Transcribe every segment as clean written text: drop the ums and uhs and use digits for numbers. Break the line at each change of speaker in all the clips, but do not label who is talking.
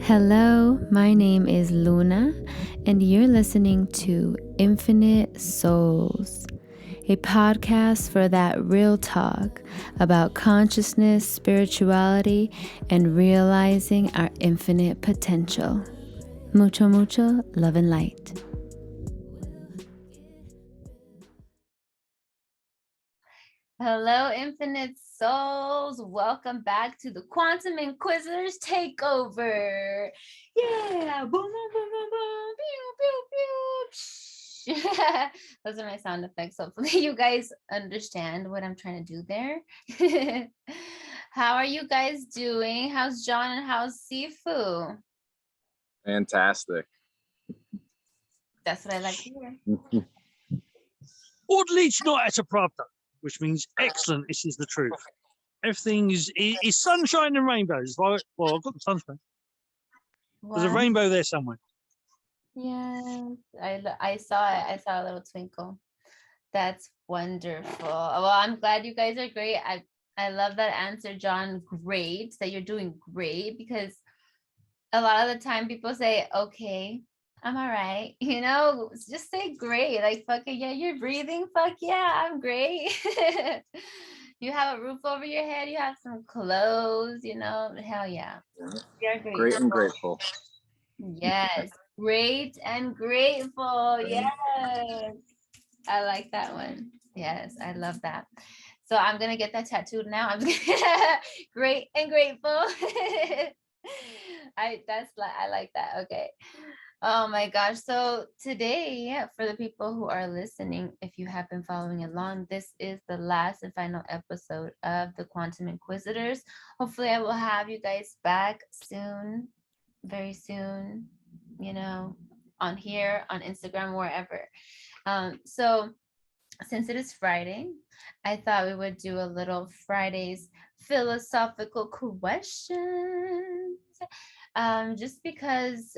Hello, my name is Luna, and you're listening to Infinite Souls, a podcast for that real talk about consciousness, spirituality, and realizing our infinite potential. Mucho, mucho love and light. Hello, Infinite Souls. Welcome back to the Quantum Inquisitors TakeOver. Yeah. Boom, boom, boom, boom, boom. Pew, pew, pew. Those are my sound effects. Hopefully you guys understand what I'm trying to do there. How are you guys doing? How's John and how's Sifu?
Fantastic.
That's what I like to hear.
Odlić not at a pravda, which means excellent. This is the truth. Everything is sunshine and rainbows, right? Well, I've got the sunshine. There's a rainbow there somewhere.
Yes, I saw it. I saw a little twinkle. That's wonderful. Well, I'm glad you guys are great. I love that answer, John. Great, that you're doing great, because a lot of the time people say, okay, I'm all right. You know, just say great. Like, fuck it, yeah, you're breathing. Fuck yeah, I'm great. You have a roof over your head. You have some clothes, you know. Hell yeah. You're great.
Great and grateful.
Yes, great and grateful. Yes. I like that one. Yes, I love that. So I'm gonna get that tattooed now. I'm great and grateful. I like that. Okay. Oh my gosh. So today, for the people who are listening, if you have been following along, this is the last and final episode of the Quantum Inquisitors. Hopefully I will have you guys back soon, very soon, you know, on here, on Instagram, wherever. So since it is Friday, I thought we would do a little Friday's philosophical questions. Just because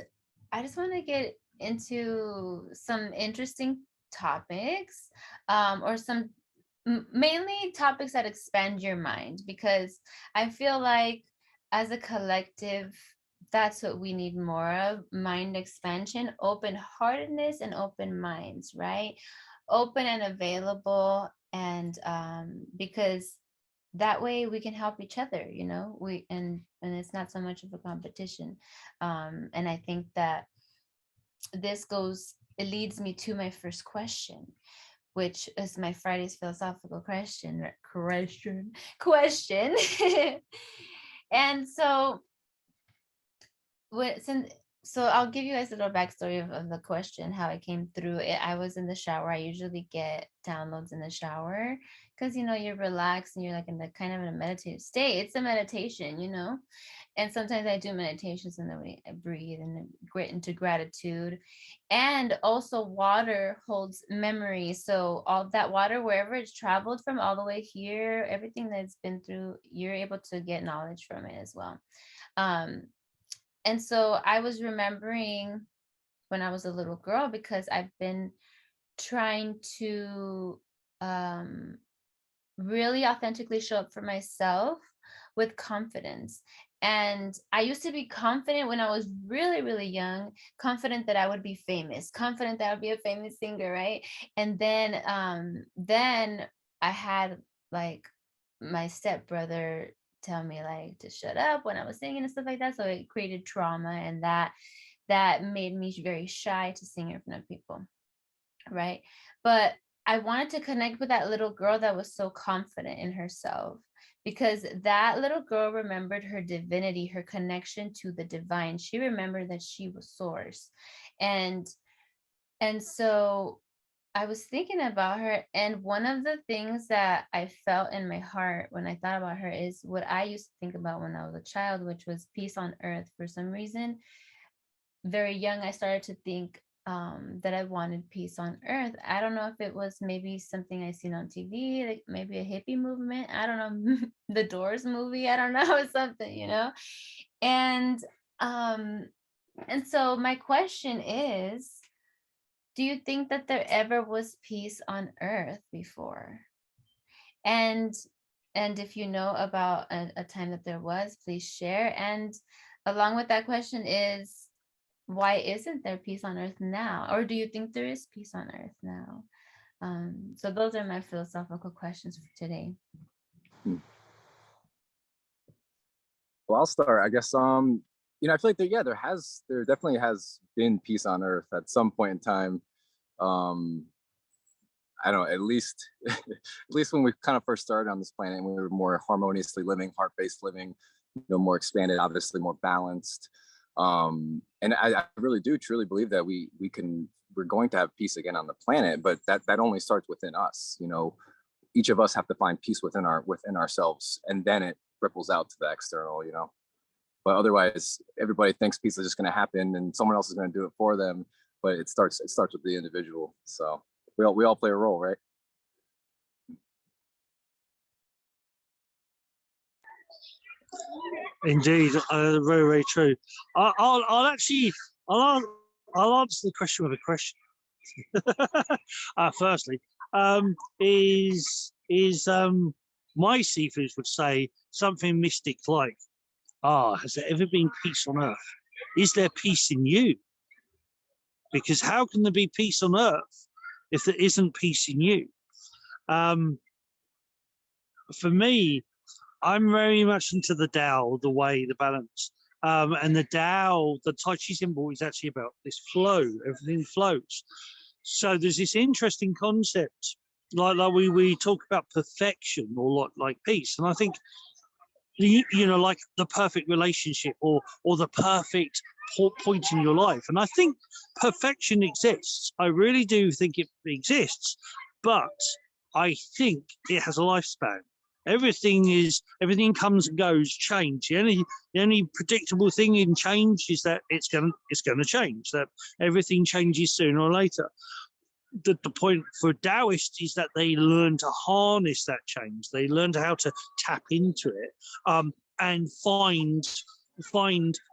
I just want to get into some interesting topics, or some mainly topics that expand your mind, because I feel like as a collective, that's what we need more of: mind expansion, open-heartedness, and open minds, right? Open and available, and because that way we can help each other, you know, and it's not so much of a competition. And I think that it leads me to my first question, which is my Friday's philosophical question. And so so I'll give you guys a little backstory of the question, how I came through it. I was in the shower. I usually get downloads in the shower because, you know, you're relaxed and you're like in the kind of in a meditative state. It's a meditation, you know. And sometimes I do meditations in the way I breathe and get into gratitude. And also water holds memory. So all that water, wherever it's traveled from all the way here, everything that's been through, you're able to get knowledge from it as well. And so I was remembering when I was a little girl, because I've been trying to really authentically show up for myself with confidence. And I used to be confident when I was really, really young, confident that I would be famous, confident that I would be a famous singer, right? And then I had like my stepbrother tell me like to shut up when I was singing and stuff like that. So it created trauma, and that made me very shy to sing in front of people, right? But I wanted to connect with that little girl that was so confident in herself, because that little girl remembered her divinity, her connection to the divine. She remembered that she was source. And so I was thinking about her, and one of the things that I felt in my heart when I thought about her is what I used to think about when I was a child, which was peace on earth. For some reason, very young, I started to think that I wanted peace on earth. I don't know if it was maybe something I seen on TV, like maybe a hippie movement. I don't know, the Doors movie. I don't know, something, you know. And so my question is, do you think that there ever was peace on earth before? And if you know about a time that there was, please share. And along with that question is, why isn't there peace on earth now? Or do you think there is peace on earth now? So those are my philosophical questions for today.
Well, I'll start. I guess I feel like there definitely has been peace on earth at some point in time. I don't know, at least at least when we kind of first started on this planet, and we were more harmoniously living, heart-based living, more expanded, obviously more balanced. And I really do truly believe that we're going to have peace again on the planet, but that only starts within us. Each of us have to find peace within ourselves, and then it ripples out to the external. But otherwise, everybody thinks peace is just going to happen, and someone else is going to do it for them. But it starts with the individual. So we all play a role, right?
Indeed, very, very true. I'll answer the question with a question. Firstly, my seafood would say something mystic like, has there ever been peace on earth? Is there peace in you? Because how can there be peace on earth if there isn't peace in you? For me, I'm very much into the Tao, the way, the balance. And the Tao, the Tai Chi symbol is actually about this flow. Everything flows. So there's this interesting concept, like we talk about perfection or like peace. And I think, like the perfect relationship or the perfect point in your life. And I think perfection exists. I really do think it exists, but I think it has a lifespan. Everything comes and goes, change. The only predictable thing in change is that it's gonna change, that everything changes sooner or later. The point for Taoists is that they learn to harness that change. They learn how to tap into it, and find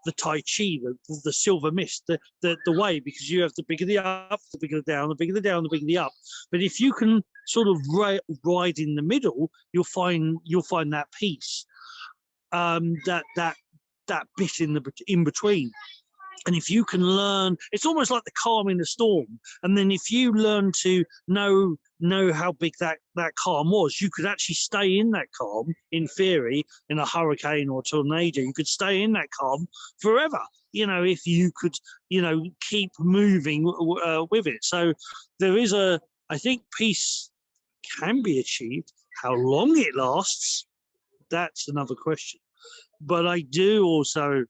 the Tai Chi, the silver mist, the way, because you have the bigger the up, the bigger the down, the bigger the down, the bigger the up. But if you can sort of ride in the middle, you'll find that peace, that bit in between. And if you can learn, it's almost like the calm in a storm. And then if you learn to know how big that calm was, you could actually stay in that calm, in theory, in a hurricane or a tornado. You could stay in that calm forever, if you could, keep moving with it. So there is I think peace can be achieved. How long it lasts, that's another question. But I do also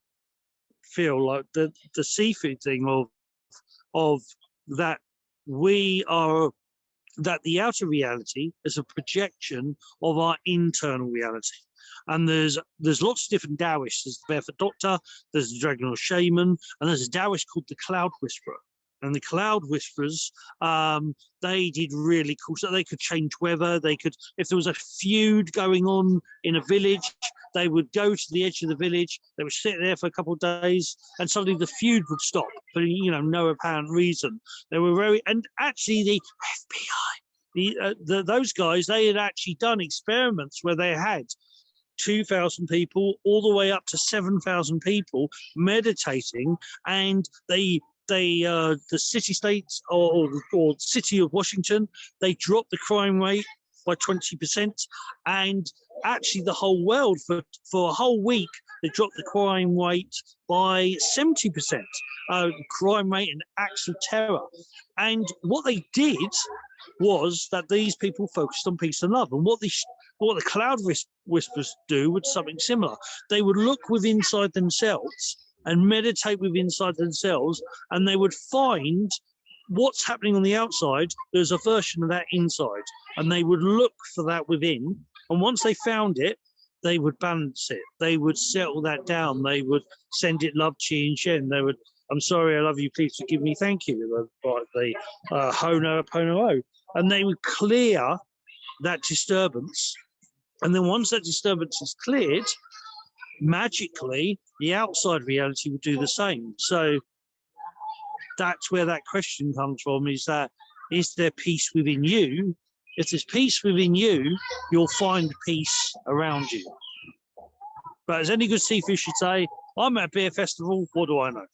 feel like the seafood thing of that that the outer reality is a projection of our internal reality. And there's lots of different Taoists. There's the Barefoot Doctor, there's the Dragonor Shaman, and there's a Taoist called the Cloud Whisperer. And the Cloud Whisperers, they did really cool. So they could change weather. They could, if there was a feud going on in a village, they would go to the edge of the village. They would sit there for a couple of days, and suddenly the feud would stop for no apparent reason. They were and actually the FBI, those guys, they had actually done experiments where they had 2,000 people all the way up to 7,000 people meditating, and the city-states or city of Washington, they dropped the crime rate by 20%, and actually the whole world for a whole week they dropped the crime rate by 70%. Crime rate and acts of terror. And what they did was that these people focused on peace and love. And what the Cloud Whisperers do was something similar. They would look within inside themselves and meditate within inside themselves, and they would find what's happening on the outside. There's a version of that inside, and they would look for that within. And once they found it, they would balance it. They would settle that down. They would send it love, chi, and shen. They would, I'm sorry, I love you, please forgive me, thank you. The hono, pono, and they would clear that disturbance. And then once that disturbance is cleared, magically, the outside reality will do the same. So that's where that question comes from, is there peace within you? If there's peace within you, you'll find peace around you. But as any good seafood should say, I'm at a beer festival. What do I know?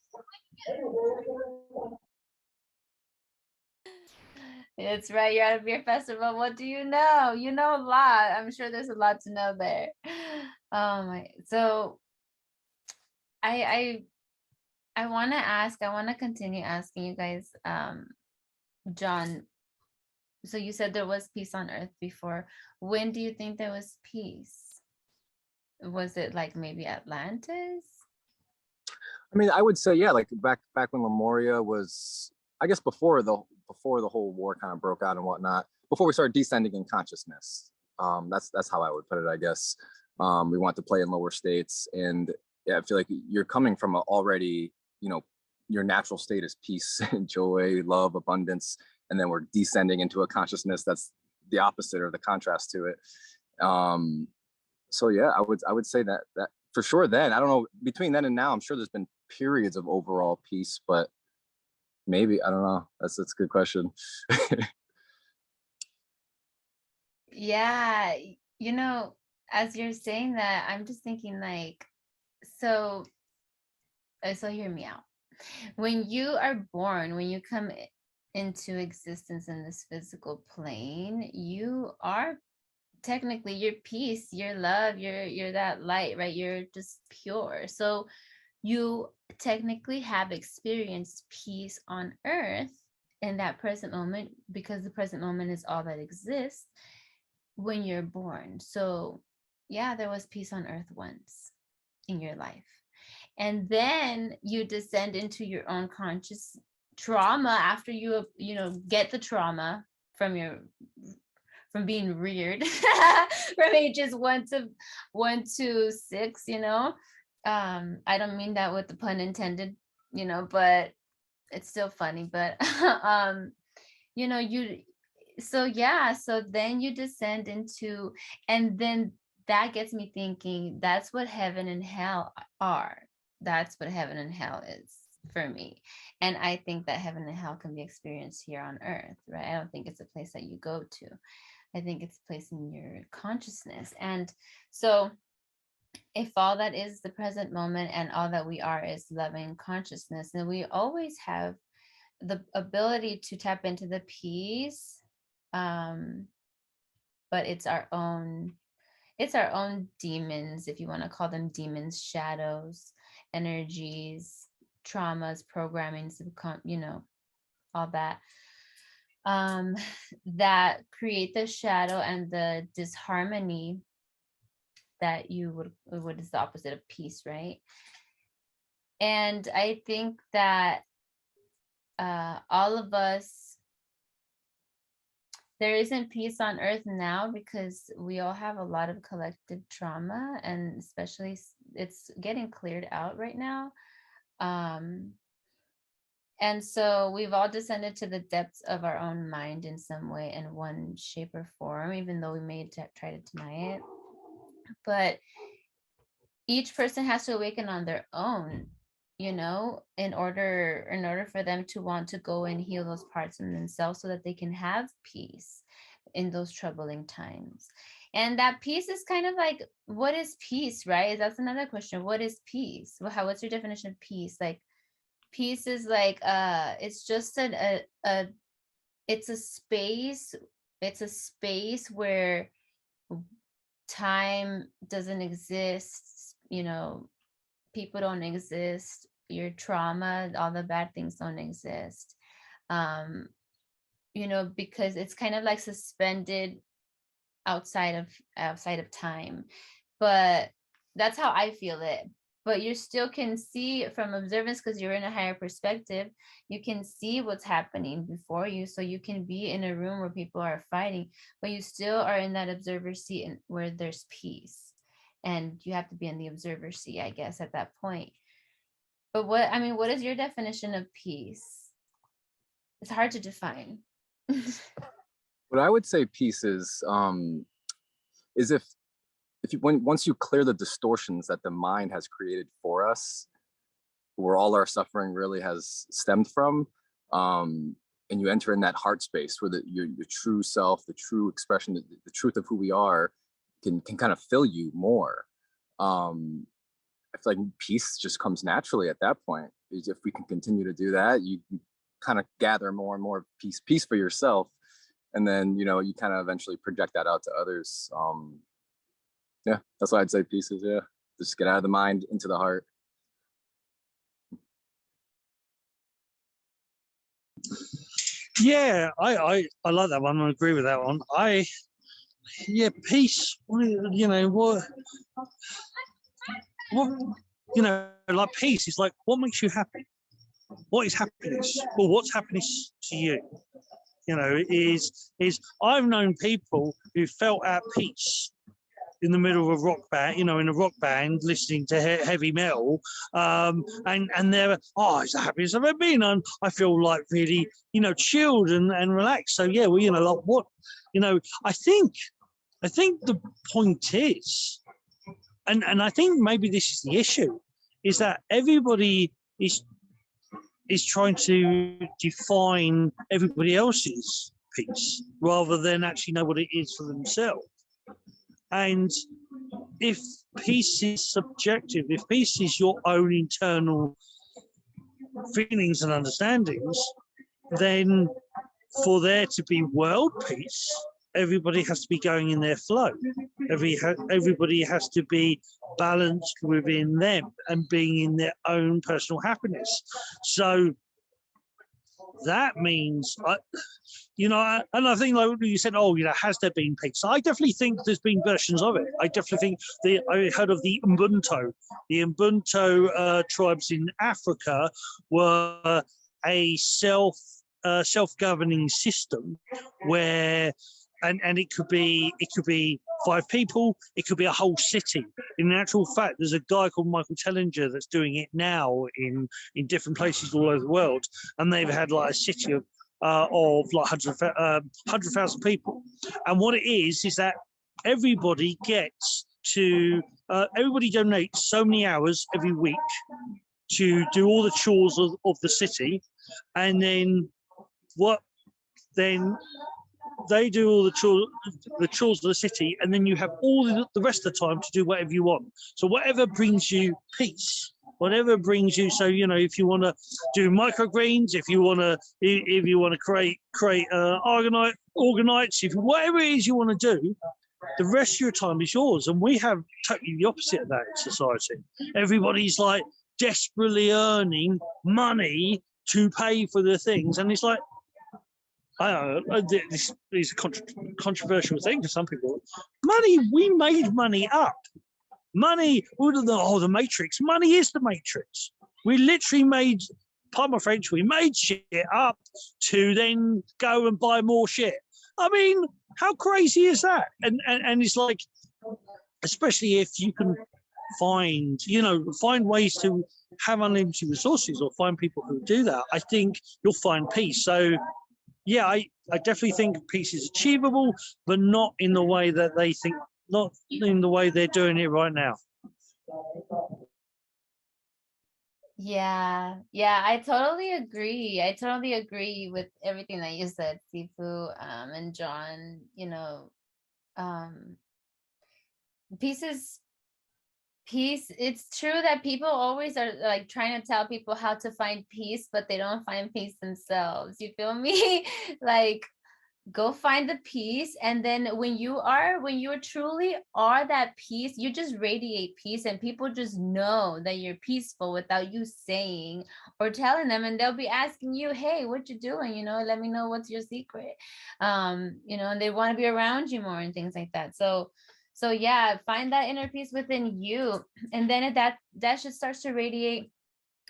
It's right. You're at a beer festival. What do you know? You know a lot. I'm sure there's a lot to know there. So I want to ask. I want to continue asking you guys, John. So you said there was peace on earth before. When do you think there was peace? Was it like maybe Atlantis?
I mean, I would say, yeah, like back when Lemuria was, I guess before the whole war kind of broke out and whatnot, before we started descending in consciousness. That's how I would put it, I guess. We want to play in lower states, and yeah, I feel like you're coming from already, your natural state is peace, joy, love, abundance, and then we're descending into a consciousness that's the opposite or the contrast to it. So yeah, I would say that for sure. Then I don't know, between then and now, I'm sure there's been periods of overall peace, but maybe, I don't know. That's a good question.
Yeah, as you're saying that, I'm just thinking like, so hear me out. When you are born, when you come into existence in this physical plane, you are technically your peace, your love, you're that light, right? You're just pure. So you technically have experienced peace on earth in that present moment, because the present moment is all that exists when you're born. So yeah, there was peace on earth once in your life. And then you descend into your own conscious trauma after you get the trauma from being reared from ages 1 to 6. I don't mean that with the pun intended, but it's still funny. But so then you descend into, and then that gets me thinking, that's what heaven and hell are. That's what heaven and hell is for me. And I think that heaven and hell can be experienced here on earth, right? I don't think it's a place that you go to. I think it's a place in your consciousness. And so if all that is the present moment and all that we are is loving consciousness, then we always have the ability to tap into the peace. But it's our own demons, if you want to call them demons, shadows, energies, traumas, programming, all that, that create the shadow and the disharmony that what is the opposite of peace, right? And I think that all of us, there isn't peace on earth now because we all have a lot of collective trauma, and especially it's getting cleared out right now. And so we've all descended to the depths of our own mind in some way, in one shape or form, even though we may try to deny it. But each person has to awaken on their own, in order for them to want to go and heal those parts in themselves so that they can have peace in those troubling times. And that peace is kind of like, what is peace, right? That's another question. What is peace? What's your definition of peace? Like, peace is like, it's just it's a space where time doesn't exist, people don't exist, your trauma, all the bad things don't exist, because it's kind of like suspended outside of time. But that's how I feel it. But you still can see from observance, because you're in a higher perspective, you can see what's happening before you. So you can be in a room where people are fighting, but you still are in that observer seat where there's peace. And you have to be in the observer seat, I guess, at that point. But what is your definition of peace? It's hard to define.
What I would say peace is if once you clear the distortions that the mind has created for us, where all our suffering really has stemmed from, and you enter in that heart space where your true self, the true expression, the truth of who we are can kind of fill you more. I feel like peace just comes naturally at that point. If we can continue to do that, you kind of gather more and more peace for yourself, and then you kind of eventually project that out to others. Yeah, that's why I'd say peace is, yeah, just get out of the mind into the heart.
Yeah, I like that one. I agree with that one. Peace. Like peace is like, what makes you happy? What is happiness? Well, what's happiness to you? Is I've known people who felt at peace in the middle of a rock band, in a rock band, listening to heavy metal, and they're, it's the happiest I've ever been, and I feel like really, chilled and relaxed. So yeah, well, like what, I think the point is, and I think maybe this is the issue, is that everybody is trying to define everybody else's peace rather than actually know what it is for themselves. And if peace is subjective, if peace is your own internal feelings and understandings, then for there to be world peace, everybody has to be going in their flow. Everybody has to be balanced within them and being in their own personal happiness. So that means, and I think, like you said, has there been peace? I definitely think there's been versions of it. I definitely think I heard of the Ubuntu. The Ubuntu tribes in Africa were a self-governing system where, and it could be 5 people, it could be a whole city. In actual fact, there's a guy called Michael Tellinger that's doing it now in different places all over the world, and they've had like a city of like 100,000 people. And what it is that everybody gets to, everybody donates so many hours every week to do all the chores of the city, and then they do all the chores of the city, and then you have all the rest of the time to do whatever you want. So whatever brings you peace, whatever brings you. So if you want to do microgreens, if you want to create organites, if whatever it is you want to do, the rest of your time is yours. And we have totally the opposite of that in society. Everybody's like desperately earning money to pay for the things, and it's like, I don't know, this is a controversial thing for some people. We made money up. Money, the Matrix. Money is the Matrix. We literally made, pardon my French, we made shit up to then go and buy more shit. I mean, how crazy is that? And it's like, especially if you can find ways to have unlimited resources or find people who do that, I think you'll find peace. So yeah, I definitely think peace is achievable, but not in the way that they think, not in the way they're doing it right now.
Yeah, I totally agree. I totally agree with everything that you said, Sifu, and John. Peace. It's true that people always are like trying to tell people how to find peace, but they don't find peace themselves. You feel me? Like, go find the peace, and then when you truly are that peace, you just radiate peace, and people just know that you're peaceful without you saying or telling them, and they'll be asking you, hey, what you doing, let me know what's your secret, and they want to be around you more and things like that. So yeah, find that inner peace within you, and then if that just starts to radiate,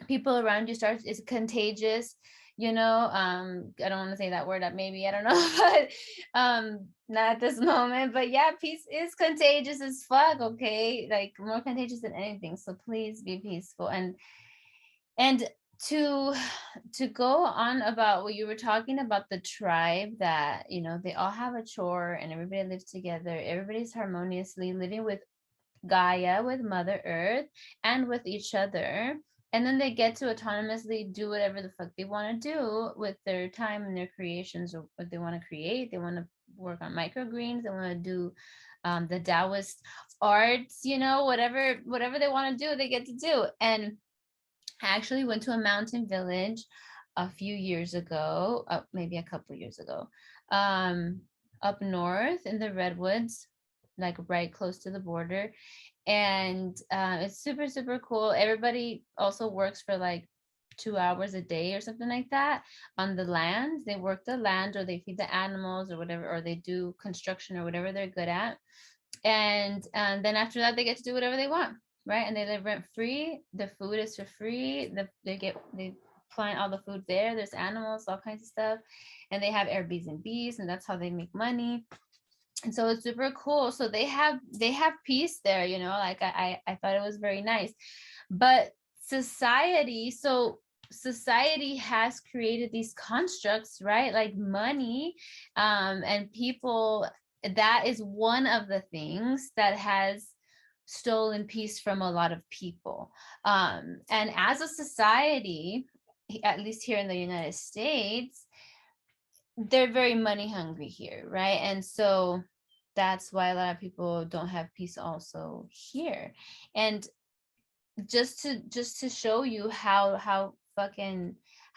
people around you it's contagious. I don't want to say that word up, maybe, I don't know, but not at this moment. But yeah, peace is contagious as fuck, okay? Like, more contagious than anything. So please be peaceful. And to go on about what you were talking about, the tribe that they all have a chore and everybody lives together, everybody's harmoniously living with Gaia, with Mother Earth, and with each other. And then they get to autonomously do whatever the fuck they want to do with their time and their creations, or what they want to create. They want to work on microgreens. They want to do the Taoist arts, you know, whatever they want to do, they get to do. And I actually went to a mountain village a few years ago, maybe a couple years ago, up north in the redwoods, like right close to the border. And it's super, super cool. Everybody also works for like 2 hours a day or something like that on the land. They work the land, or they feed the animals or whatever, or they do construction or whatever they're good at. And then after that, they get to do whatever they want, right? And they live rent free. The food is for free. They plant all the food there. There's animals, all kinds of stuff, and they have Airbnbs, and that's how they make money. And so it's super cool. So they have peace there, you know. Like I thought it was very nice. But society has created these constructs, right? Like money, and people. That is one of the things that has stolen peace from a lot of people. And as a society, at least here in the United States, they're very money hungry here, right? And so that's why a lot of people don't have peace also here. And just to show you how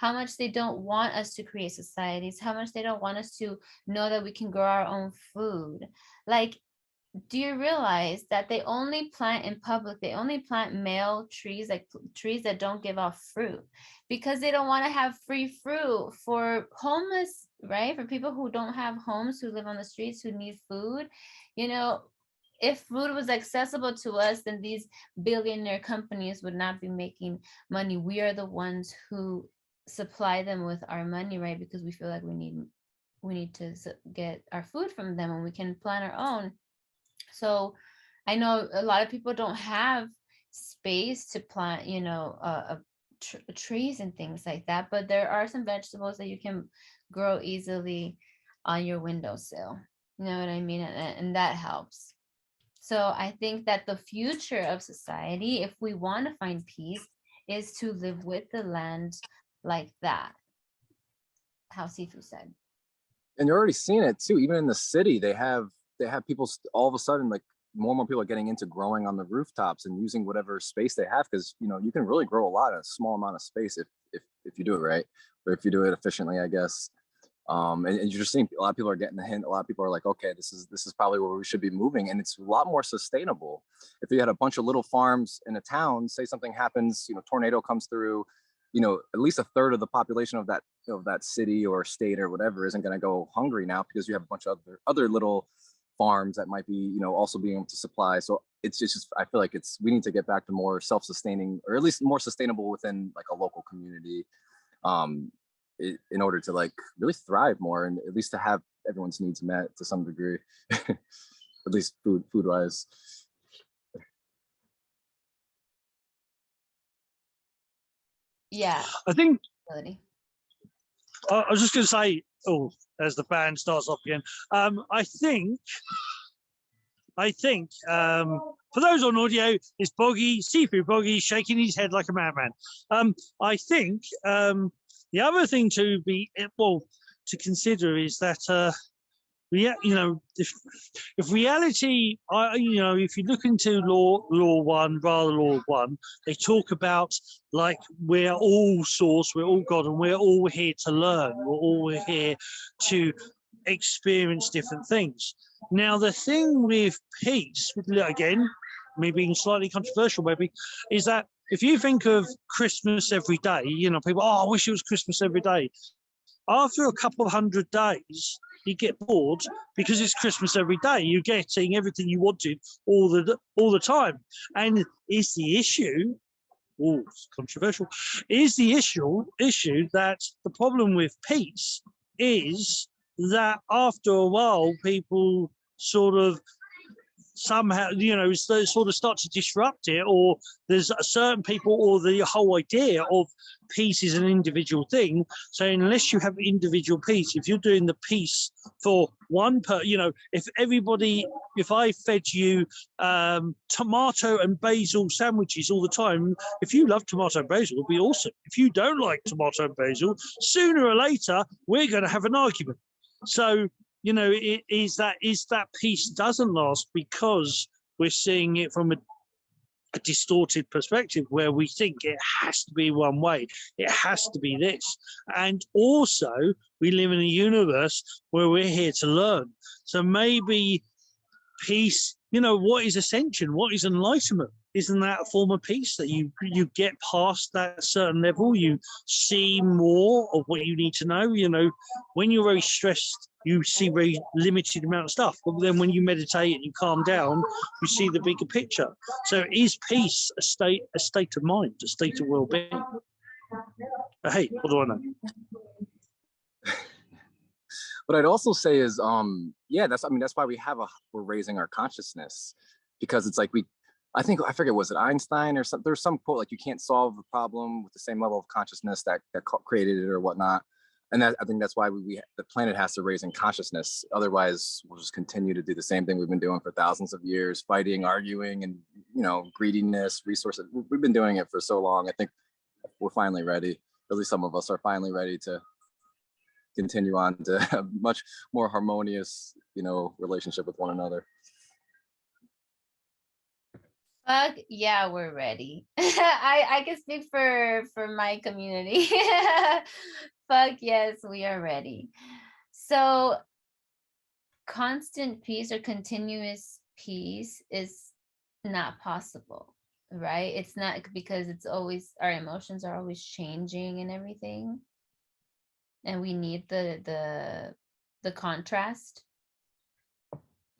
much they don't want us to create societies, how much they don't want us to know that we can grow our own food. Like, do you realize that they only plant in public, they only plant male trees, like trees that don't give off fruit, because they don't want to have free fruit for homeless, right? For people who don't have homes, who live on the streets, who need food. You know, if food was accessible to us, then these billionaire companies would not be making money. We are the ones who supply them with our money, right? Because we feel like we need to get our food from them, and we can plant our own. So I know a lot of people don't have space to plant, you know, trees and things like that, but there are some vegetables that you can grow easily on your windowsill. You know what I mean? And that helps. So I think that the future of society, if we want to find peace, is to live with the land like that. How Sifu said.
And you're already seeing it too. Even in the city, they have people all of a sudden, like more and more people are getting into growing on the rooftops and using whatever space they have, because you know you can really grow a lot in a small amount of space if you do it right, or if you do it efficiently, I guess. And you're just seeing a lot of people are getting the hint. A lot of people are like, okay, this is probably where we should be moving, and it's a lot more sustainable. If you had a bunch of little farms in a town, say something happens, you know, tornado comes through, you know, at least a third of the population of that city or state or whatever isn't going to go hungry now, because you have a bunch of other little farms that might be, you know, also being able to supply. So it's just I feel like we need to get back to more self-sustaining, or at least more sustainable within like a local community, in order to like really thrive more, and at least to have everyone's needs met to some degree, at least food wise.
Yeah.
I think I was just going to say, as the band starts off again, I think for those on audio, it's Boggy, Sifu Boggy, shaking his head like a madman. I think the other thing to consider is that if reality, if you look into law 1, rather law 1, they talk about like we're all source, we're all God, and we're all here to learn. We're all here to experience different things. Now, the thing with peace, again, me being slightly controversial maybe, is that if you think of Christmas every day, you know, people, I wish it was Christmas every day. After a couple of 100 days, you get bored because it's Christmas every day. You're getting everything you wanted all the time. And is the issue, it's controversial, is the issue that the problem with peace is that after a while, people sort of somehow, sort of start to disrupt it, or there's a certain people, or the whole idea of peace is an individual thing. So unless you have individual peace, if you're doing the peace for one if I fed you tomato and basil sandwiches all the time, if you love tomato and basil, it'll be awesome. If you don't like tomato and basil, sooner or later, we're going to have an argument. So it is that peace doesn't last because we're seeing it from a distorted perspective where we think it has to be one way, it has to be this. And also, we live in a universe where we're here to learn. So maybe peace, what is ascension? What is enlightenment? Isn't that a form of peace that you get past that certain level? You see more of what you need to know. When you're very stressed, you see very limited amount of stuff. But then when you meditate and you calm down, you see the bigger picture. So is peace a state of mind, a state of well-being? But hey, what do I know?
What I'd also say is, that's why we're raising our consciousness, because it's like I forget, was it Einstein or something? There's some quote like you can't solve a problem with the same level of consciousness that created it or whatnot. And I think that's why the planet has to raise in consciousness. Otherwise, we'll just continue to do the same thing we've been doing for thousands of years, fighting, arguing, and greediness, resources. We've been doing it for so long. I think we're finally ready. At least some of us are finally ready to continue on to a much more harmonious, relationship with one another.
Fuck yeah, we're ready. I can speak for my community. Fuck yes, we are ready. So constant peace or continuous peace is not possible, right? It's not, because it's always, our emotions are always changing and everything. And we need the contrast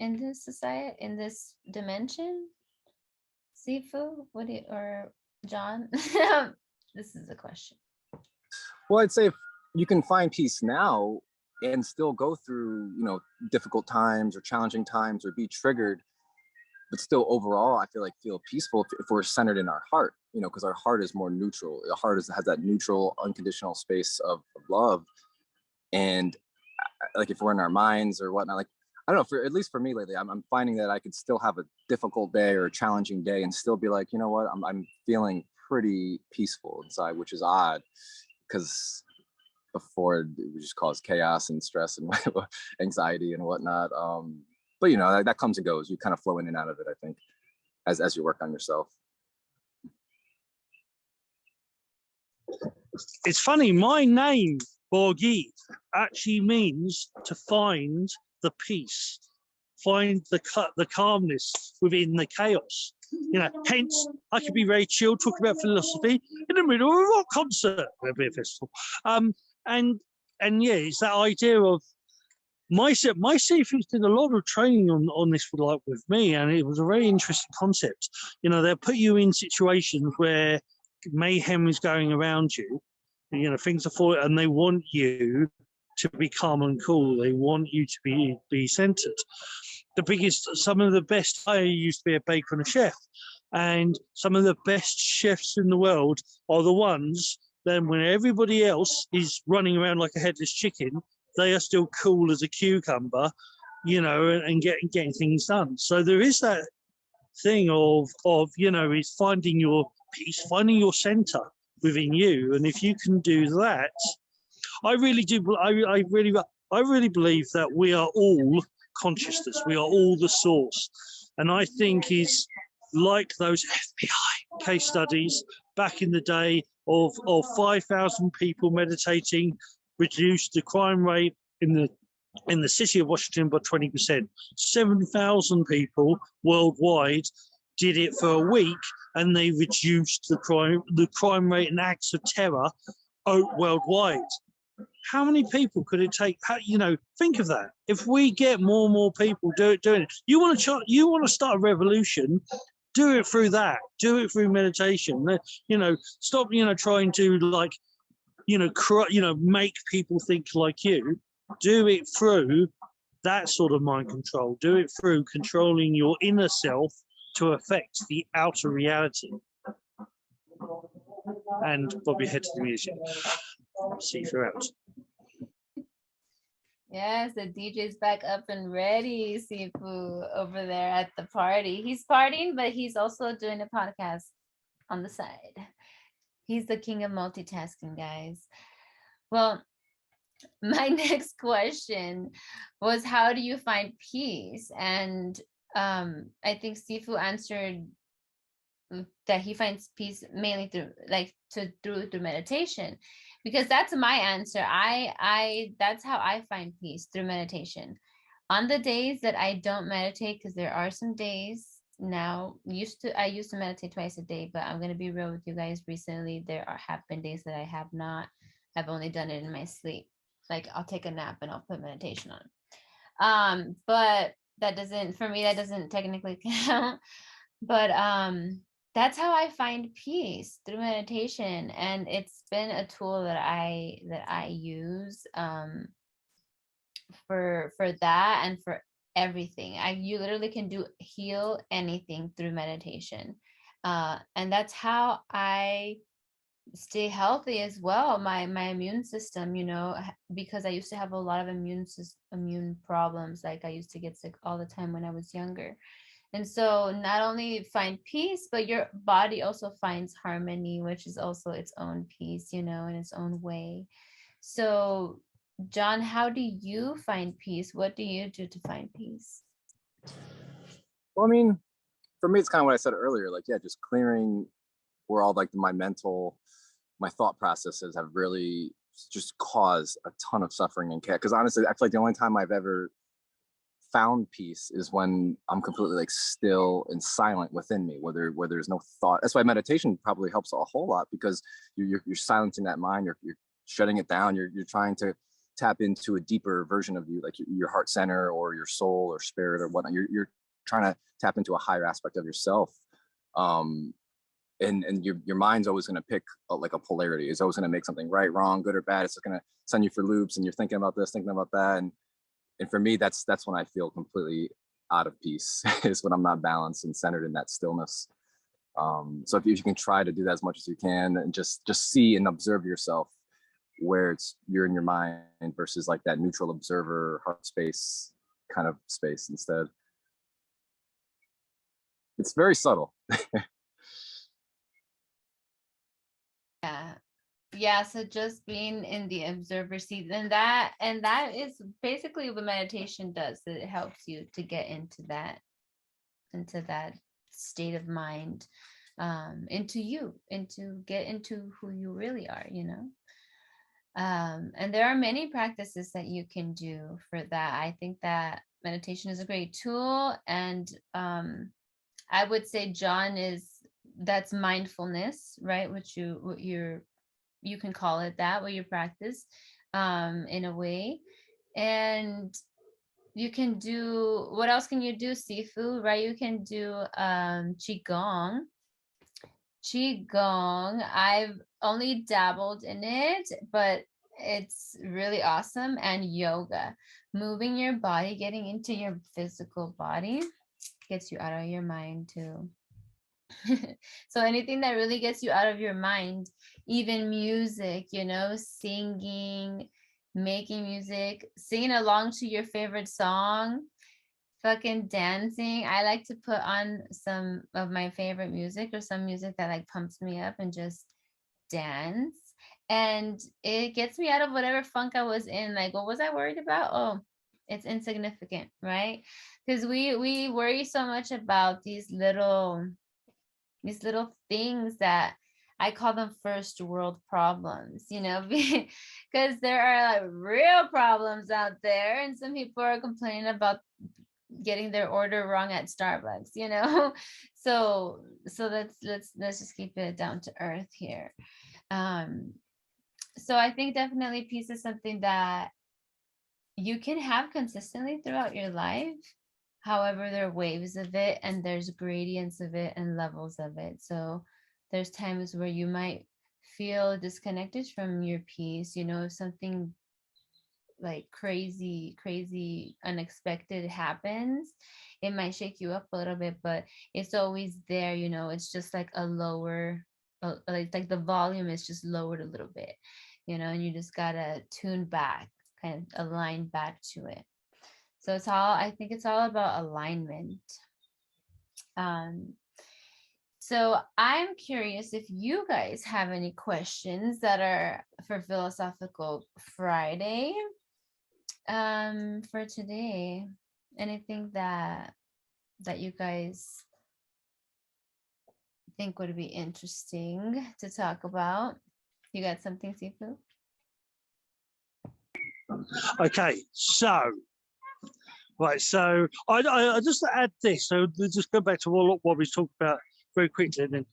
in this society, in this dimension. Sifu, or John? This is a question.
Well, I'd say if you can find peace now and still go through, difficult times or challenging times or be triggered, but still overall, I feel peaceful if we're centered in our heart, because our heart is more neutral. The heart has that neutral, unconditional space of love. And like if we're in our minds or whatnot, like, I don't know, at least for me lately, I'm finding that I could still have a difficult day or a challenging day and still be like, you know what, I'm feeling pretty peaceful inside, which is odd, because before it would just cause chaos and stress and anxiety and whatnot. But that comes and goes. You kind of flow in and out of it, I think, as you work on yourself.
It's funny, my name, Borgit, actually means to find the peace, find the calmness within the chaos. Hence, I could be very chill, talking about philosophy in the middle of a rock concert, a beer festival. And yeah, it's that idea of my Seafood's did a lot of training on this with me, and it was a very interesting concept. They'll put you in situations where mayhem is going around you, things are falling, and they want you to be calm and cool. They want you to be centered. Some of the best, I used to be a baker and a chef, and some of the best chefs in the world are the ones then when everybody else is running around like a headless chicken, they are still cool as a cucumber, and getting things done. So there is that thing of is finding your peace, finding your center within you. And if you can do that, I really really believe that we are all consciousness. We are all the source. And I think is like those FBI case studies back in the day of 5,000 people meditating reduced the crime rate in the city of Washington by 20%. 7,000 people worldwide did it for a week, and they reduced the crime rate and acts of terror worldwide. How many people could it take? Think of that. If we get more and more people doing it, you want to start a revolution, do it through that. Do it through meditation. Stop. Trying to make people think like you. Do it through that sort of mind control. Do it through controlling your inner self to affect the outer reality. And Bobby, head to the music. See you throughout.
Yes, the DJ's back up and ready, Sifu, over there at the party. He's partying, but he's also doing a podcast on the side. He's the king of multitasking, guys. Well, my next question was, how do you find peace? And I think Sifu answered that he finds peace mainly through meditation, because that's my answer. I that's how I find peace, through meditation. On the days that I don't meditate, because there are some days now, I used to meditate twice a day, but I'm going to be real with you guys. Recently have been days that I have not. I've only done it in my sleep. Like, I'll take a nap and I'll put meditation on. But that doesn't, for me, that doesn't technically count. But that's how I find peace, through meditation. And it's been a tool that I use for that, and for everything. You literally can heal anything through meditation. And that's how I stay healthy as well. My immune system, because I used to have a lot of immune problems. Like, I used to get sick all the time when I was younger. And so not only find peace, but your body also finds harmony, which is also its own peace, in its own way. So, John, how do you find peace? What do you do to find peace?
Well, I mean, for me, it's kind of what I said earlier. Like, yeah, just clearing where all like my thought processes have really just caused a ton of suffering and chaos. Because honestly, I feel like the only time I've ever found peace is when I'm completely like still and silent within me, where there's no thought. That's why meditation probably helps a whole lot, because you're silencing that mind. You're shutting it down. You're trying to tap into a deeper version of you, like your heart center or your soul or spirit or whatnot. You're trying to tap into a higher aspect of yourself. And your mind's always going to pick like a polarity. It's always going to make something right, wrong, good or bad. It's going to send you for loops, and you're thinking about this, thinking about that, and for me, that's when I feel completely out of peace, is when I'm not balanced and centered in that stillness. So if you can try to do that as much as you can, and just see and observe yourself, where you're in your mind versus like that neutral observer, heart space kind of space instead. It's very subtle.
Yeah, so just being in the observer seat, and that is basically what meditation does. It helps you to get into that state of mind, get into who you really are. And there are many practices that you can do for that. I think that meditation is a great tool, and I would say, John, that's mindfulness, right? You can call it that, what you practice, in a way. And you can do, what else can you do, Sifu, right? You can do qigong. I've only dabbled in it, but it's really awesome. And yoga, moving your body, getting into your physical body, gets you out of your mind too. So anything that really gets you out of your mind, even music, singing, making music, singing along to your favorite song, fucking dancing. I like to put on some of my favorite music, or some music that like pumps me up, and just dance. And it gets me out of whatever funk I was in. Like, what was I worried about? Oh, it's insignificant, right? Because we worry so much about these little things that I call them first world problems, because there are like real problems out there, and some people are complaining about getting their order wrong at Starbucks, so let's just keep it down to earth here. So I think definitely peace is something that you can have consistently throughout your life. However, there are waves of it, and there's gradients of it, and levels of it. So there's times where you might feel disconnected from your peace, if something like crazy unexpected happens, it might shake you up a little bit, but it's always there. It's just like a lower, like the volume is just lowered a little bit, and you just gotta tune back, kind of align back to it. So I think it's all about alignment. So I'm curious if you guys have any questions that are for Philosophical Friday for today. Anything that you guys think would be interesting to talk about? You got something, Sifu?
Okay, so right, so I just add this. So just go back to what we talked about very quickly. Then,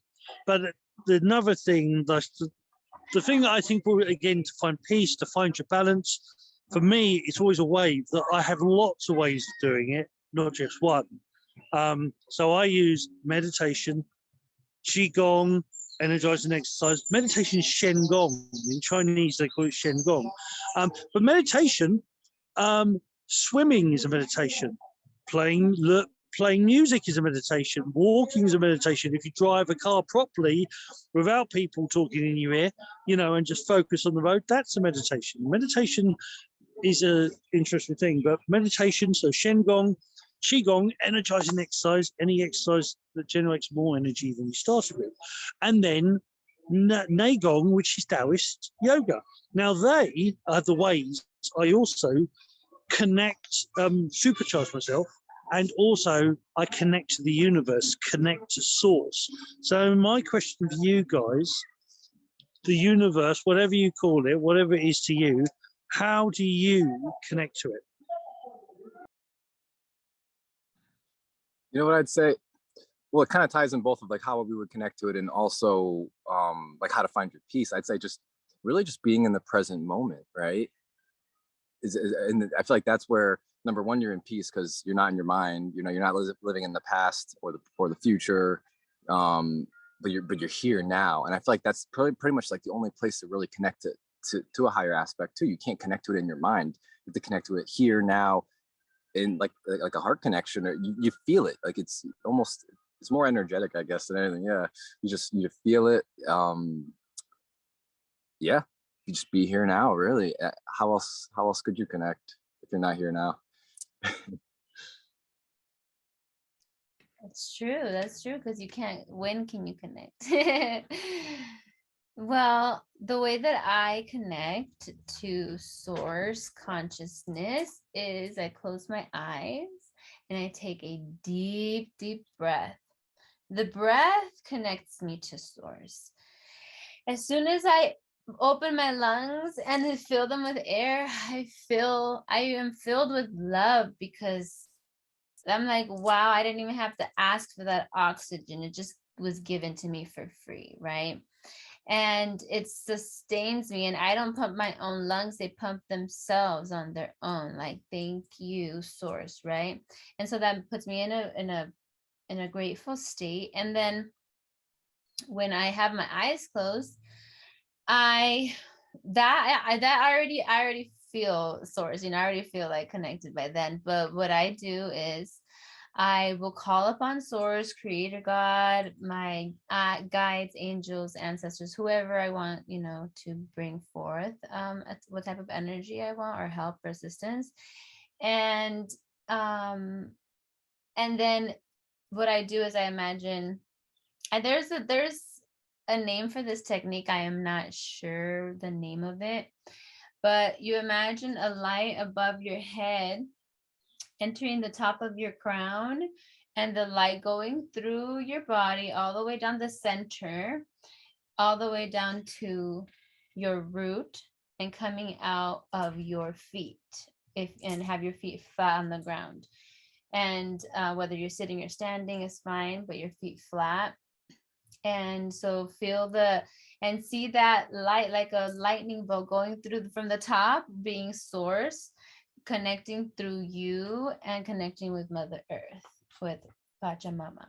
but another thing, the thing that I think will, again, to find peace, to find your balance, for me, it's always a way that I have lots of ways of doing it, not just one. So I use meditation, qigong, energizing exercise. Meditation is Shen Gong. In Chinese, they call it Shen Gong. But meditation, swimming is a meditation. Playing music is a meditation. Walking is a meditation. If you drive a car properly, without people talking in your ear, and just focus on the road, that's a meditation. Meditation is a interesting thing, but meditation, so Shen Gong, Qigong, energizing exercise, any exercise that generates more energy than you started with. And then Neigong, which is Taoist yoga. Now, they are the ways I also connect, supercharge myself, and also I connect to the universe, connect to source. So my question for you guys, the universe, whatever you call it, whatever it is to you, how do you connect to it?
You know what I'd say? Well, it kind of ties in both of like how we would connect to it and also like how to find your peace. I'd say just really just being in the present moment, right? And I feel like that's where number one, you're in peace because you're not in your mind. You're not living in the past or the future, but you're here now. And I feel like that's pretty much like the only place to really connect it to a higher aspect too. You can't connect to it in your mind. You have to connect to it here now, in like a heart connection. Or you feel it. Like it's more energetic, I guess, than anything. Yeah, you feel it. Yeah, you just be here now, really. How else could you connect if you're not here now?
That's true, because you can't. When can you connect? Well, the way that I connect to source consciousness is I close my eyes and I take a deep, deep breath. The breath connects me to source. As soon as I open my lungs and fill them with air, I am filled with love, because I'm like, wow, I didn't even have to ask for that oxygen. It just was given to me for free, right? And it sustains me, and I don't pump my own lungs. They pump themselves on their own, like, thank you, source, right? And so that puts me in a grateful state. And then when I have my eyes closed, I already feel source, I already feel like connected by then. But what I do is I will call upon source, creator God, my guides, angels, ancestors, whoever I want, to bring forth what type of energy I want, or help or assistance. And then what I do is I imagine, and there's a name for this technique. I am not sure the name of it, but you imagine a light above your head entering the top of your crown, and the light going through your body all the way down the center, all the way down to your root, and coming out of your feet, and have your feet flat on the ground. And whether you're sitting or standing is fine, but your feet flat. And so feel and see that light, like a lightning bolt, going through from the top, being source, connecting through you, and connecting with Mother Earth, with Pachamama.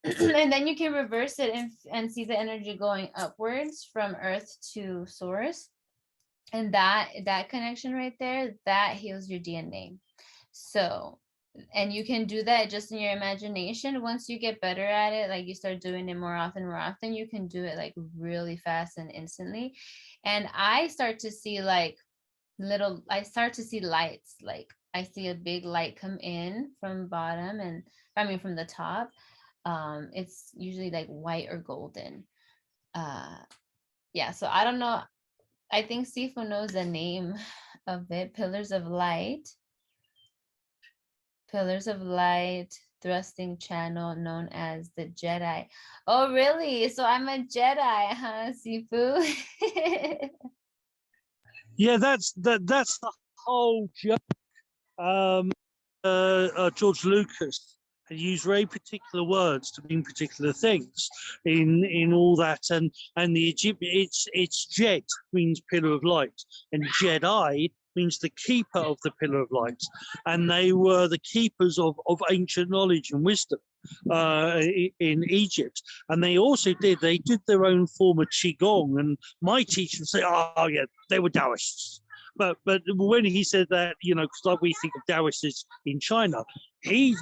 And then you can reverse it and see the energy going upwards from earth to source. And that connection right there, that heals your DNA. So, and you can do that just in your imagination. Once you get better at it, like you start doing it more often, you can do it like really fast and instantly. And I start to see lights. Like I see a big light come in from bottom, and from the top, It's usually like white or golden. Yeah, so I don't know. I think Sifu knows the name of it. Pillars of Light. Pillars of Light thrusting channel known as the Jedi. Oh, really? So I'm a Jedi, huh, Sifu?
Yeah, that's the whole joke. George Lucas had used very particular words to mean particular things in all that, and the Egyptian, it's Jed means pillar of light, and Jedi means the keeper of the pillar of light, and they were the keepers of ancient knowledge and wisdom in Egypt. And they also did their own form of qigong, and my teacher would say, oh yeah, they were Taoists. But when he said that, you know, because like we think of Taoists in China, he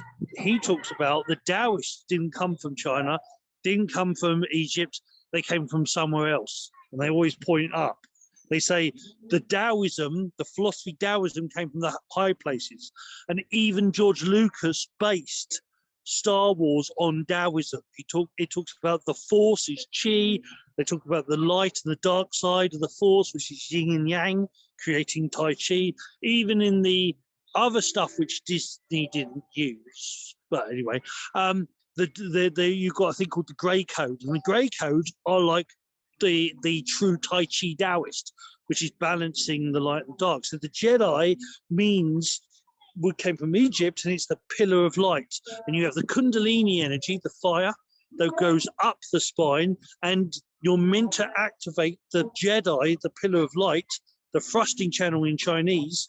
talks about the Taoists didn't come from China, didn't come from Egypt, they came from somewhere else, and they always point up. They say the Taoism, the philosophy Taoism, came from the high places, and even George Lucas based Star Wars on Taoism. It talks about the Force is Qi. They talk about the light and the dark side of the Force, which is Yin and Yang, creating Tai Chi. Even in the other stuff which Disney didn't use, but anyway, you've got a thing called the Grey Code, and the Grey Code are like the true Tai Chi Taoist, which is balancing the light and dark. So the Jedi means we came from Egypt, and it's the pillar of light. And you have the Kundalini energy, the fire that goes up the spine, and you're meant to activate the Jedi, the pillar of light, the thrusting channel in Chinese,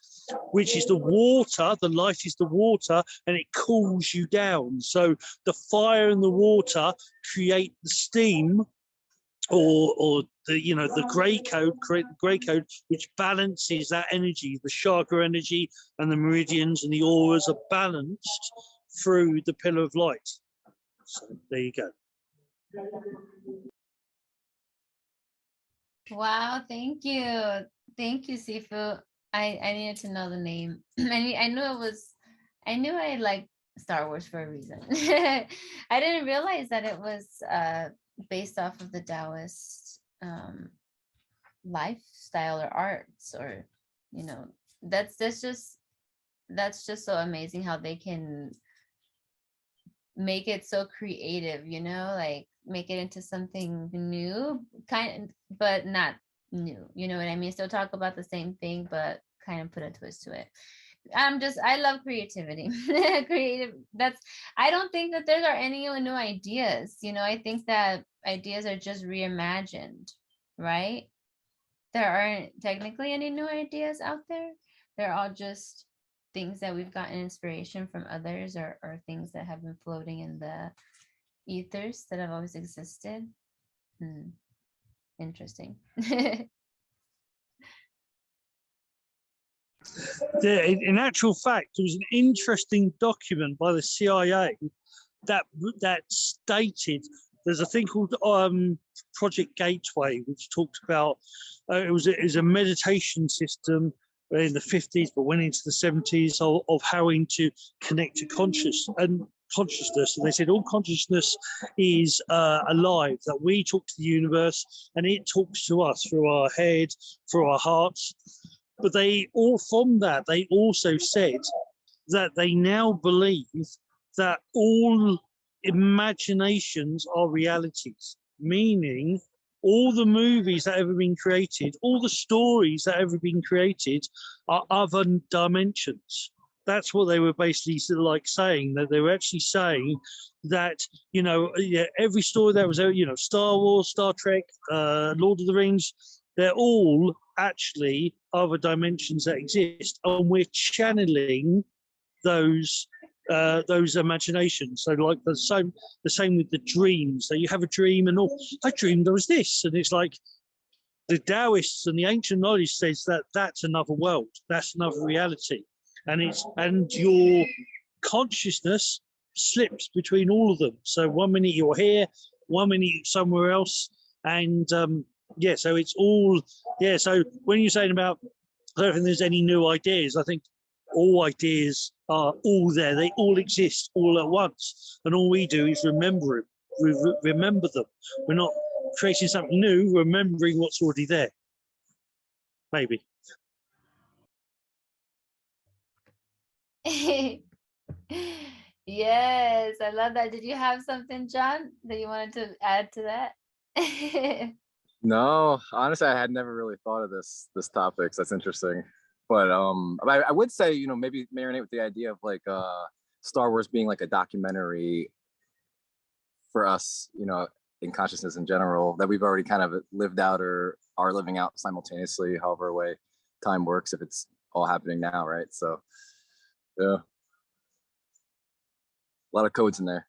which is the water. The light is the water, and it cools you down. So the fire and the water create the steam, or the grey code, create the grey code, which balances that energy. The chakra energy and the meridians and the auras are balanced through the pillar of light. So there you go.
Wow, thank you. Thank you, Sifu. I needed to know the name. I knew I liked Star Wars for a reason. I didn't realize that it was based off of the Taoist lifestyle or arts, or that's just so amazing how they can make it so creative, like make it into something new, but not new, you know what I mean? Still talk about the same thing, but kind of put a twist to it. I love creativity. I don't think that there are any new ideas. I think that ideas are just reimagined, right? There aren't technically any new ideas out there. They're all just things that we've gotten inspiration from others, or things that have been floating in the ethers that have always existed. Interesting.
In actual fact, there was an interesting document by the CIA that stated there's a thing called Project Gateway, which talked about it was a meditation system in the 50s, but went into the 70s of how to connect to consciousness. And they said all consciousness is alive, that we talk to the universe and it talks to us through our head, through our hearts. But they also said that they now believe that all imaginations are realities, meaning all the movies that have ever been created, all the stories that have ever been created are other dimensions. That's what they were basically sort of like saying, that they were actually saying that, every story that was, Star Wars, Star Trek, Lord of the Rings, they're all actually other dimensions that exist, and we're channeling those imaginations. So like the same with the dreams. So you have a dream and I dreamed there was this, and it's like the Taoists and the ancient knowledge says that that's another world, that's another reality, and your consciousness slips between all of them. So one minute you're here, one minute you're somewhere else, and so it's all so when you're saying about I don't think there's any new ideas, I think all ideas are all there. They all exist all at once. And all we do is remember it. Remember them. We're not creating something new, remembering what's already there. Maybe.
Yes, I love that. Did you have something, John, that you wanted to add to that?
No, honestly, I had never really thought of this topic. So that's interesting. But I would say, you know, maybe marinate with the idea of like Star Wars being like a documentary for us, you know, in consciousness in general, that we've already kind of lived out or are living out simultaneously, however way time works, if it's all happening now, right? So yeah, a lot of codes in there.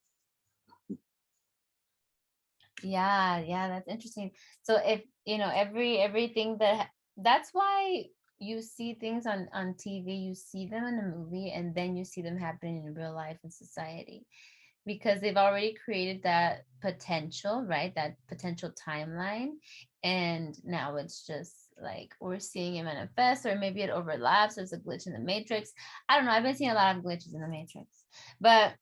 Yeah, that's interesting. So if you know everything that's why you see things on TV, you see them in a movie, and then you see them happening in real life in society, because they've already created that potential, right? That potential timeline, and now it's just like we're seeing it manifest, or maybe it overlaps. There's a glitch in the matrix. I don't know. I've been seeing a lot of glitches in the matrix, but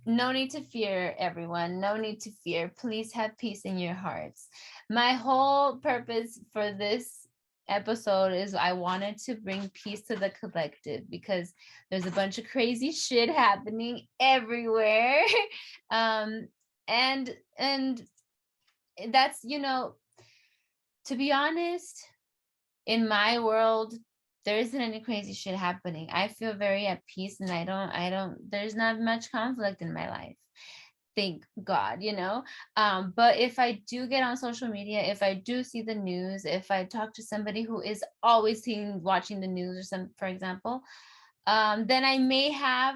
no need to fear, everyone. No need to fear. Please have peace in your hearts. My whole purpose for this episode is I wanted to bring peace to the collective, because there's a bunch of crazy shit happening everywhere. And that's, you know, to be honest, in my world, there isn't any crazy shit happening. I feel very at peace, and there's not much conflict in my life. Thank God, you know. But if I do get on social media, if I do see the news, if I talk to somebody who is always watching the news, or some, for example, then I may have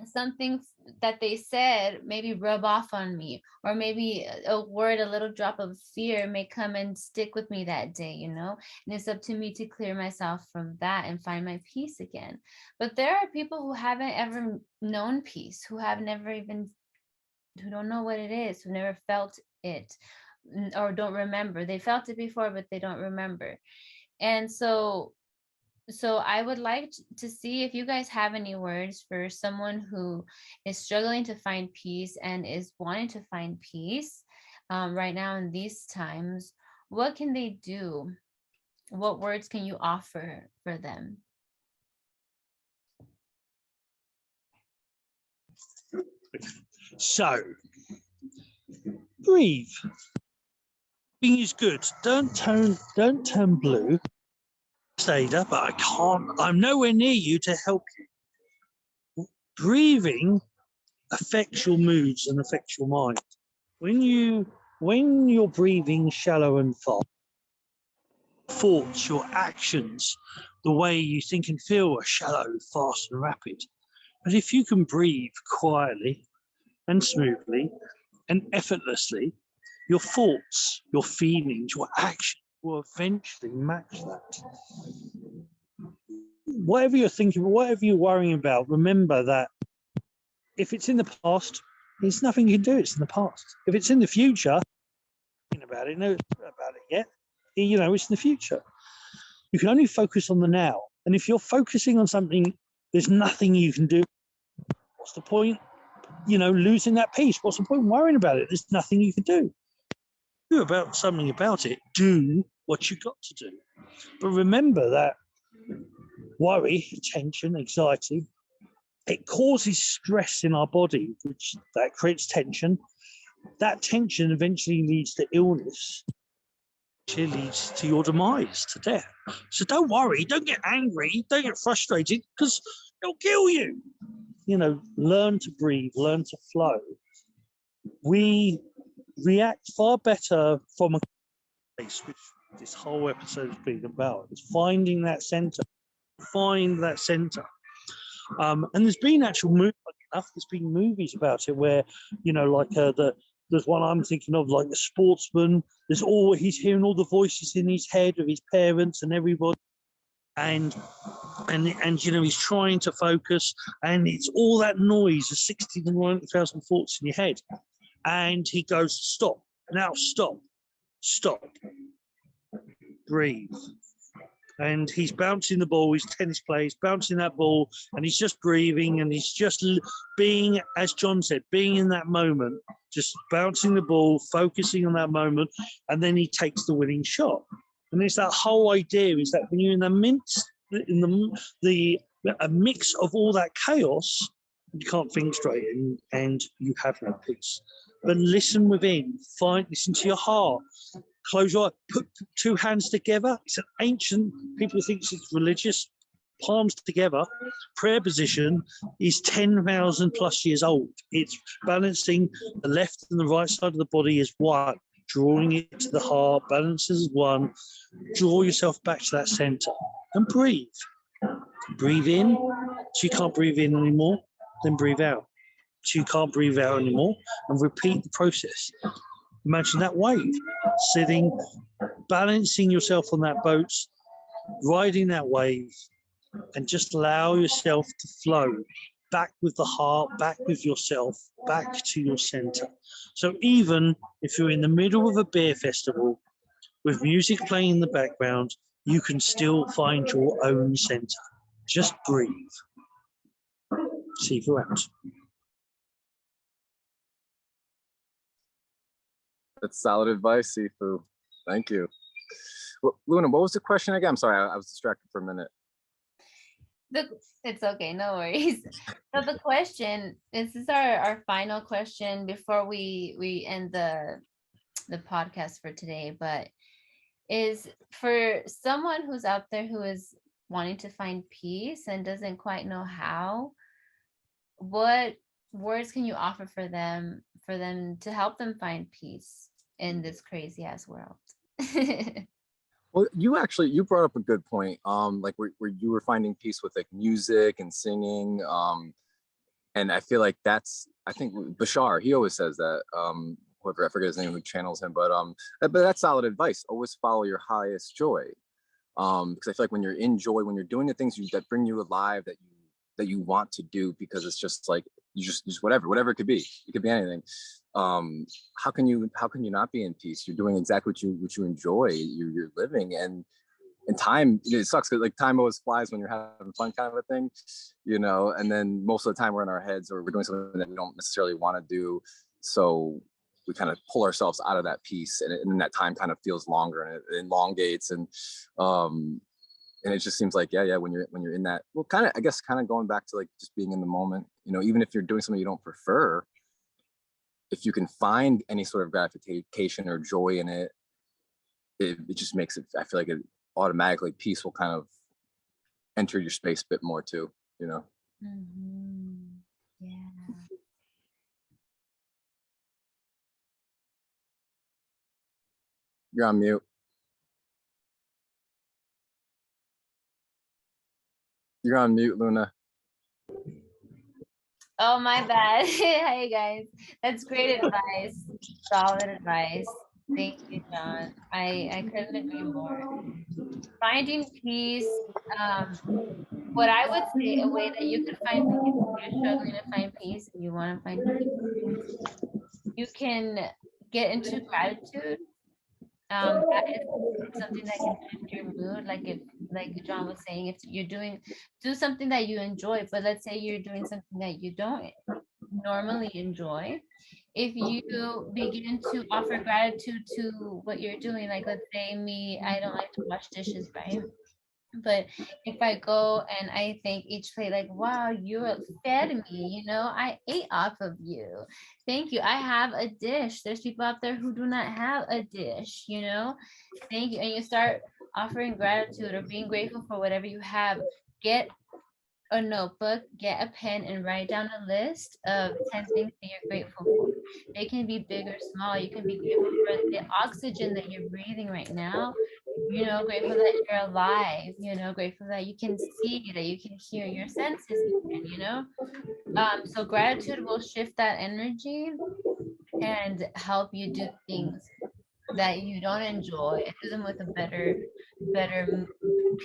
something that they said maybe rub off on me, or maybe a word, a little drop of fear may come and stick with me that day, you know. And it's up to me to clear myself from that and find my peace again. But there are people who haven't ever known peace, who don't know what it is, who never felt it, or don't remember. They felt it before, but they don't remember. And so I would like to see if you guys have any words for someone who is struggling to find peace and is wanting to find peace right now in these times. What can they do? What words can you offer for them?
So, breathe. Breathing is good. Don't turn blue. Ada, but I can't. I'm nowhere near you to help you. Breathing affects your moods and affects your mind. When you're breathing shallow and fast, thoughts, your actions, the way you think and feel are shallow, fast, and rapid. But if you can breathe quietly and smoothly and effortlessly, your thoughts, your feelings, your actions will eventually match that. Whatever you're thinking, whatever you're worrying about, remember that if it's in the past, there's nothing you can do. It's in the past. If it's in the future, about it, know about it yet. You know, it's in the future. You can only focus on the now. And if you're focusing on something, there's nothing you can do. What's the point? You know, losing that peace. What's the point worrying about it? There's nothing you can do. Do about something about it. Do what you got to do. But remember that worry, tension, anxiety, it causes stress in our body, which that creates tension. That tension eventually leads to illness, which leads to your demise, to death. So don't worry, don't get angry, don't get frustrated, because it'll kill you. You know, learn to breathe, learn to flow. We react far better from a place, which this whole episode has been about. It's finding that center. Find that center. And there's been there's been movies about it where, you know, like there's one I'm thinking of, like the sportsman. He's hearing all the voices in his head of his parents and everybody, and you know, he's trying to focus, and it's all that noise of 60 to 90,000 thoughts in your head, and he goes, stop, now stop, breathe, and he's bouncing the ball. He's tennis player, he's bouncing that ball, and he's just breathing, and he's just being, as John said, being in that moment, just bouncing the ball, focusing on that moment, and then he takes the winning shot. And it's that whole idea is that when you're in the midst, a mix of all that chaos, you can't think straight, and you have no peace. But listen within, listen to your heart. Close your eye, put two hands together. It's an ancient, people think it's religious, palms together. Prayer position is 10,000 plus years old. It's balancing the left and the right side of the body as one, drawing it to the heart, balances one. Draw yourself back to that center and breathe. Breathe in. So you can't breathe in anymore, then breathe out. So you can't breathe out anymore, and repeat the process. Imagine that wave, sitting, balancing yourself on that boat, riding that wave, and just allow yourself to flow back with the heart, back with yourself, back to your center. So even if you're in the middle of a beer festival with music playing in the background, you can still find your own center. Just breathe. See you out.
That's solid advice, Sifu. Thank you. Well, Luna, what was the question again? I'm sorry, I was distracted for a minute.
It's okay, no worries. So the question, this is our final question before we end the podcast for today, but is for someone who's out there who is wanting to find peace and doesn't quite know how, what words can you offer for them to help them find peace in this crazy ass world?
Well, you brought up a good point. Like where you were finding peace with like music and singing. And I feel like I think Bashar, he always says that. Whoever, I forget his name, who channels him, but that's solid advice. Always follow your highest joy. Because I feel like when you're in joy, when you're doing the things that bring you alive, that you want to do, because it's just like you just whatever it could be. It could be anything. How can you not be in peace? You're doing exactly what you enjoy. You're living, and time, it sucks because like time always flies when you're having fun, kind of a thing, and then most of the time we're in our heads or we're doing something that we don't necessarily want to do, so we kind of pull ourselves out of that peace, and then that time kind of feels longer and it elongates, and it just seems like when you're in that, well, kind of going back to like just being in the moment, even if you're doing something you don't prefer, if you can find any sort of gratification or joy in it, it just makes it, I feel like it automatically, peace will kind of enter your space a bit more too,
Mm-hmm. Yeah.
You're on mute. You're on mute, Luna.
Oh, my bad. Hey guys, that's great advice. Solid advice. Thank you, John. I couldn't agree more. Finding peace. What I would say, a way that you could find peace if you're struggling to find peace and you want to find peace, you can get into gratitude. That is something that can shift your mood. Like John was saying, if you're do something that you enjoy, but let's say you're doing something that you don't normally enjoy. If you begin to offer gratitude to what you're doing, like let's say me, I don't like to wash dishes, right? But if I go and I thank each plate, like, wow, you fed me, I ate off of you. Thank you. I have a dish. There's people out there who do not have a dish, Thank you. And you start offering gratitude or being grateful for whatever you have. Get a notebook, get a pen, and write down a list of 10 things that you're grateful for. They can be big or small. You can be grateful for the oxygen that you're breathing right now. Grateful that you're alive, grateful that you can see, that you can hear, your senses even, so gratitude will shift that energy and help you do things that you don't enjoy and do them with a better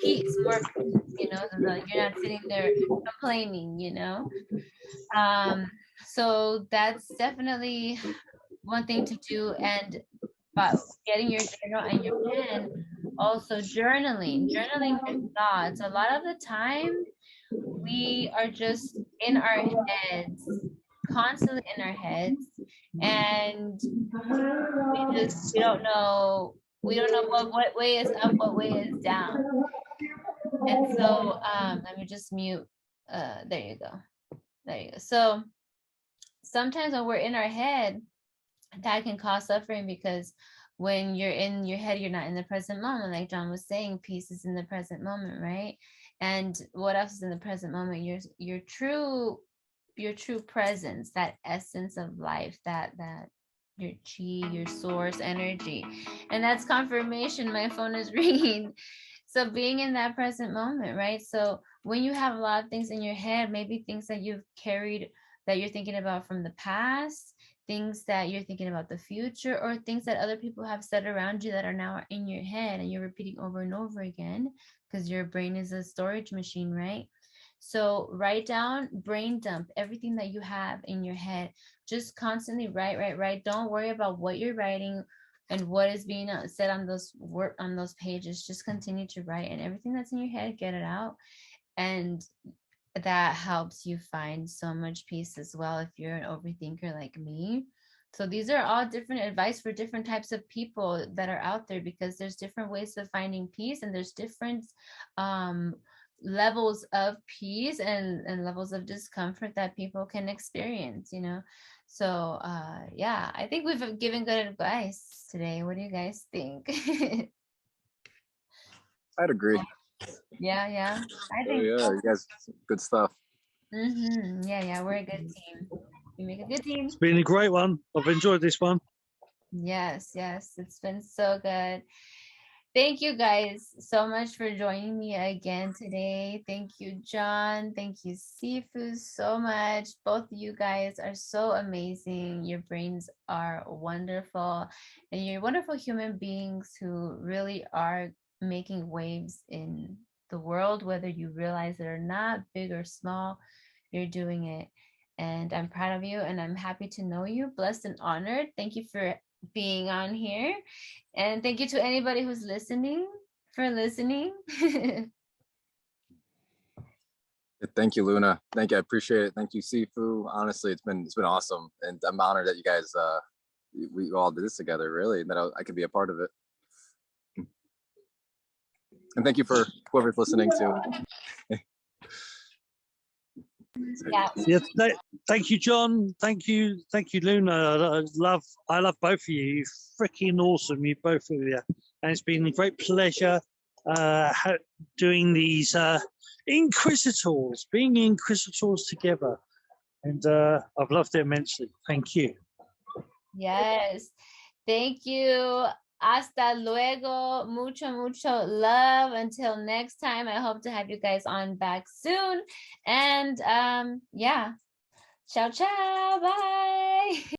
peace, more peace, so that you're not sitting there complaining, so that's definitely one thing to do. And but getting your journal and your pen, Also journaling your thoughts. A lot of the time we are just in our heads, constantly in our heads, and we don't know what way is up, what way is down. And so let me just mute. There you go. So sometimes when we're in our head, that can cause suffering, because when you're in your head, you're not in the present moment. Like John was saying, peace is in the present moment, right? And what else is in the present moment? Your true presence, that essence of life, that your chi, your source energy. And that's confirmation. My phone is ringing. So being in that present moment, right? So when you have a lot of things in your head, maybe things that you've carried, that you're thinking about from the past, things that you're thinking about the future, or things that other people have said around you that are now in your head and you're repeating over and over again, because your brain is a storage machine, right? So write down, brain dump everything that you have in your head. Just constantly write. Don't worry about what you're writing and what is being said on those pages. Just continue to write, and everything that's in your head, get it out. And that helps you find so much peace as well, if you're an overthinker like me. So these are all different advice for different types of people that are out there, because there's different ways of finding peace, and there's different levels of peace and levels of discomfort that people can experience, So yeah, I think we've given good advice today. What do you guys think?
I'd agree.
Yeah. I think
Yeah, you guys, good stuff.
Yeah, we're a good team. We make a good team.
It's been a great one. I've enjoyed this one.
Yes, it's been so good. Thank you guys so much for joining me again today. Thank you, John. Thank you, Sifu, so much. Both of you guys are so amazing. Your brains are wonderful, and you're wonderful human beings who really are making waves in the world, whether you realize it or not, big or small, you're doing it. And I'm proud of you, and I'm happy to know you. Blessed and honored. Thank you for being on here. And thank you to anybody who's listening for listening.
Thank you, Luna. Thank you. I appreciate it. Thank you, Sifu. Honestly, it's been awesome, and I'm honored that you guys we all did this together. Really, and that I could be a part of it. And thank you for whoever's listening too.
Yeah.
Thank you, John. Thank you, Luna. I love both of you. You're freaking awesome, you both of you. And it's been a great pleasure doing these Inquisitors, being Inquisitors together. And I've loved it immensely. Thank you.
Yes. Thank you. Hasta luego. Mucho love. Until next time, I hope to have you guys on back soon. And yeah. Ciao, ciao. Bye.